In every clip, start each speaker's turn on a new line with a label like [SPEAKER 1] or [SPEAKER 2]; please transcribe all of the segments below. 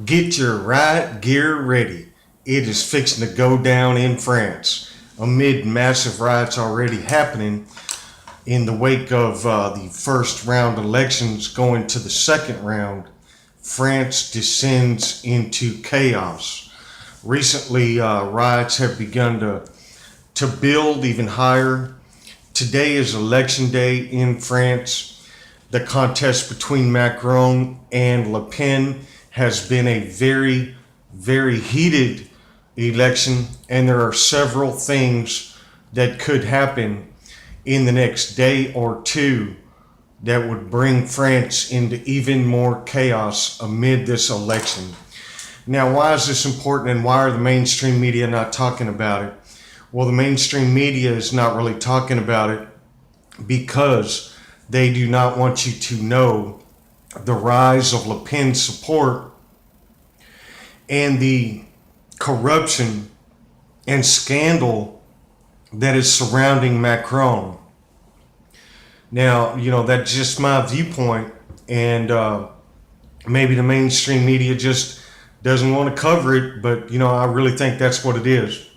[SPEAKER 1] Get your right gear ready. It is fixing to go down in France amid massive riots already happening in the wake of the first round elections going to the second round. France descends into chaos. Recently, riots have begun to build even higher. Today is election day in France. The contest between Macron and LePen has been a very, very heated election, and there are several things that could happen in the next day or two that would bring France into even more chaos amid this election. Now, why is this important, and why are the mainstream media not talking about it? Well, the mainstream media is not really talking about it because they do not want you to know the rise of Le Pen's support and the corruption and scandal that is surrounding Macron. Now, that's just my viewpoint, and maybe the mainstream media just doesn't want to cover it, but I really think that's what it is.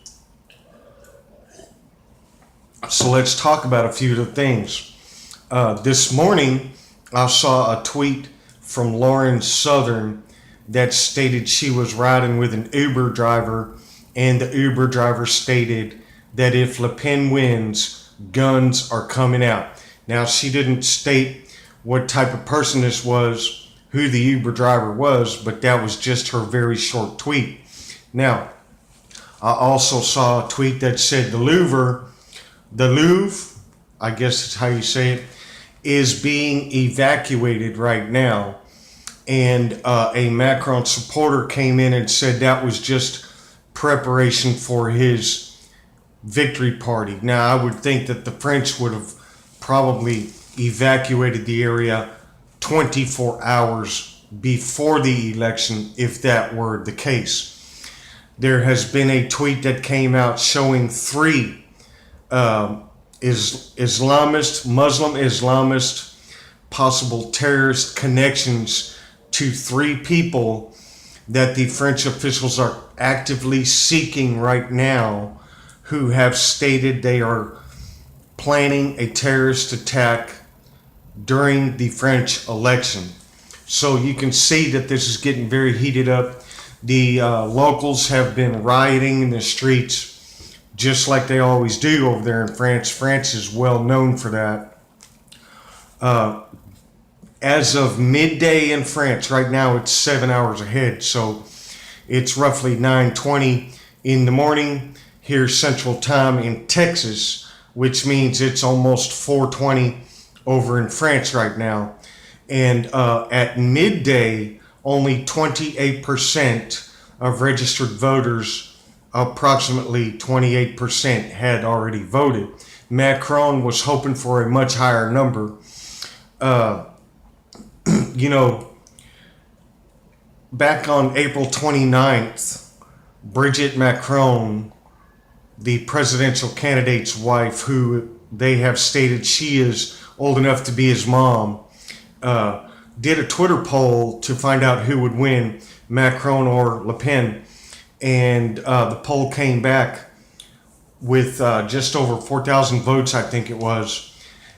[SPEAKER 1] So let's talk about a few of the things. This morning, I saw a tweet from Lauren Southern that stated she was riding with an Uber driver, and the Uber driver stated that if Le Pen wins, guns are coming out. Now, she didn't state what type of person this was, who the Uber driver was, but that was just her very short tweet. Now, I also saw a tweet that said the Louvre, I guess that's how you say it, is being evacuated right now. And a Macron supporter came in and said that was just preparation for his victory party. Now, I would think that the French would have probably evacuated the area 24 hours before the election if that were the case. There has been a tweet that came out showing three Muslim Islamist, possible terrorist connections to three people that the French officials are actively seeking right now, who have stated they are planning a terrorist attack during the French election. So you can see that this is getting very heated up. The locals have been rioting in the streets just like they always do over there in France. France is well known for that. As of midday in France, right now it's 7 hours ahead, so it's roughly 9:20 in the morning here Central Time in Texas, which means it's almost 4:20 over in France right now. And at midday, only 28% of registered voters, approximately 28%, had already voted. Macron was hoping for a much higher number. Back on April 29th, Brigitte Macron, the presidential candidate's wife, who they have stated she is old enough to be his mom, did a Twitter poll to find out who would win, Macron or Le Pen. And the poll came back with just over 4,000 votes, I think it was.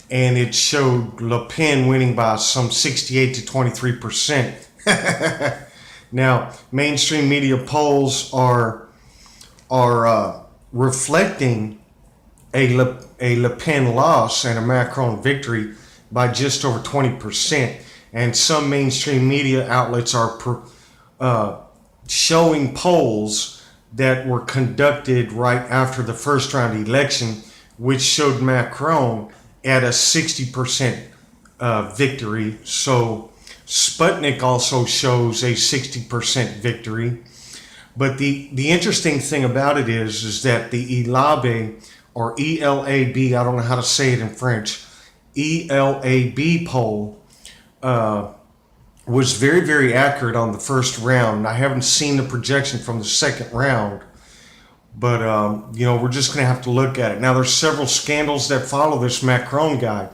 [SPEAKER 1] And it showed Le Pen winning by some 68 to 23%. Now, mainstream media polls are reflecting a Le Pen loss and a Macron victory by just over 20%. And some mainstream media outlets are showing polls that were conducted right after the first round election, which showed Macron at a 60% victory. So Sputnik also shows a 60% victory. But the interesting thing about it is that the ELAB, or ELAB, I don't know how to say it in French, ELAB poll was very, very accurate on the first round. I haven't seen the projection from the second round, but we're just going to have to look at it. Now, there's several scandals that follow this Macron guy.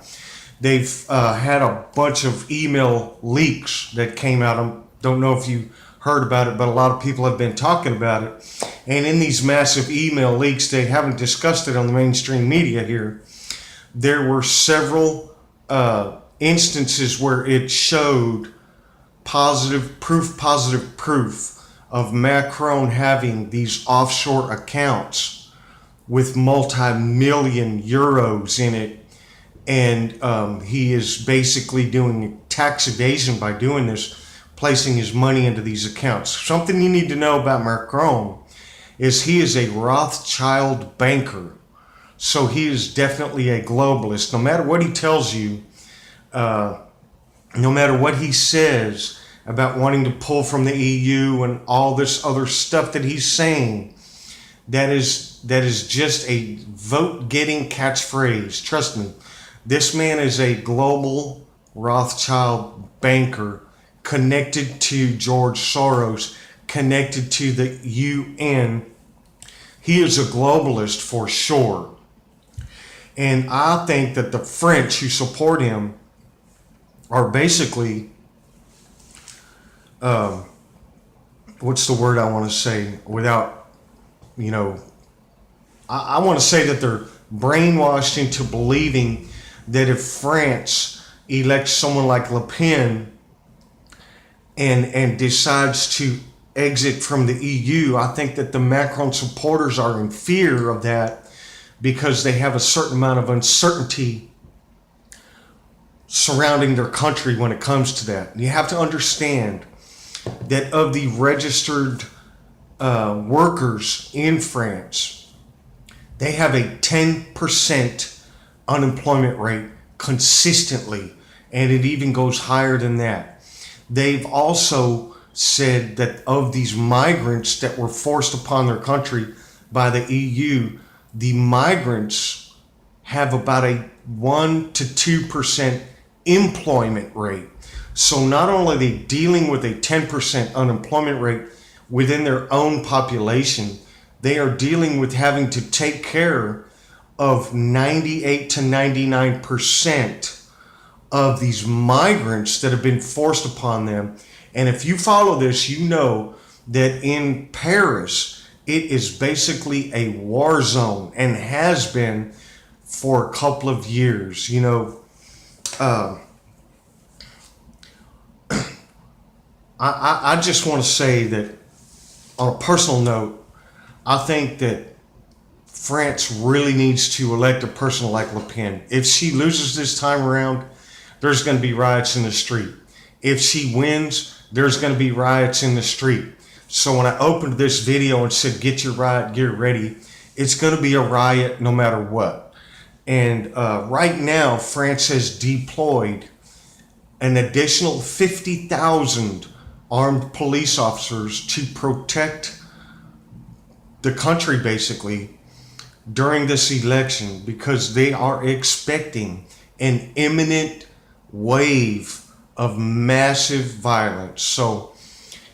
[SPEAKER 1] They've had a bunch of email leaks that came out. I don't know if you heard about it, but a lot of people have been talking about it. And in these massive email leaks, they haven't discussed it on the mainstream media here. There were several instances where it showed positive proof of Macron having these offshore accounts with multi-million euros in it. And he is basically doing tax evasion by doing this, placing his money into these accounts. Something you need to know about Macron is he is a Rothschild banker. So he is definitely a globalist. No matter what he tells you, no matter what he says about wanting to pull from the EU and all this other stuff that he's saying, that is just a vote-getting catchphrase. Trust me, this man is a global Rothschild banker connected to George Soros, connected to the UN. He is a globalist for sure. And I think that the French who support him are basically, what's the word I want to say without, I want to say that they're brainwashed into believing that if France elects someone like LePen and decides to exit from the EU, I think that the Macron supporters are in fear of that, because they have a certain amount of uncertainty surrounding their country when it comes to that. And you have to understand that of the registered workers in France, they have a 10% unemployment rate consistently, and it even goes higher than that. They've also said that of these migrants that were forced upon their country by the EU, the migrants have about a 1 to 2% employment rate. So not only are they dealing with a 10% unemployment rate within their own population, they are dealing with having to take care of 98 to 99% of these migrants that have been forced upon them. And if you follow this, you know that in Paris, it is basically a war zone and has been for a couple of years. I just want to say that on a personal note, I think that France really needs to elect a person like LePen. If she loses this time around, there's going to be riots in the street. If she wins, there's going to be riots in the street. So when I opened this video and said, get your riot gear ready, it's going to be a riot no matter what. And right now, France has deployed an additional 50,000 armed police officers to protect the country, basically, during this election, because they are expecting an imminent wave of massive violence. So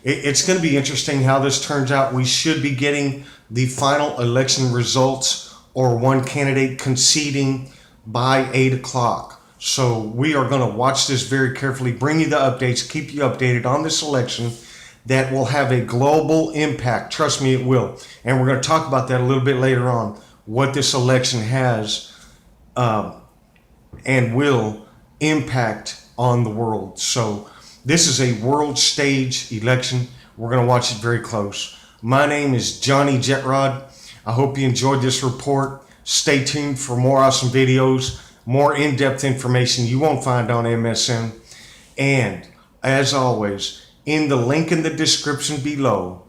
[SPEAKER 1] it's going to be interesting how this turns out. We should be getting the final election results, or one candidate conceding, by 8 o'clock. So we are going to watch this very carefully, bring you the updates, keep you updated on this election that will have a global impact. Trust me, it will. And we're going to talk about that a little bit later on, what this election has and will impact on the world. So this is a world stage election. We're going to watch it very close. My name is Johnny Jetrod. I hope you enjoyed this report. Stay tuned for more awesome videos, more in-depth information you won't find on MSN. And as always, in the link in the description below,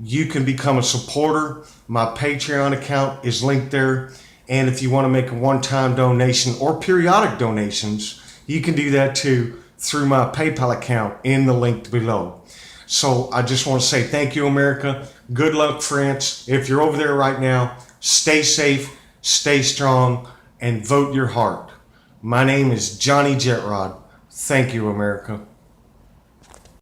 [SPEAKER 1] you can become a supporter. My Patreon account is linked there. And if you want to make a one-time donation or periodic donations, you can do that too through my PayPal account in the link below. So I just want to say thank you, America. Good luck, France. If you're over there right now, stay safe, stay strong, and vote your heart. My name is Johnny Jetrod. Thank you, America.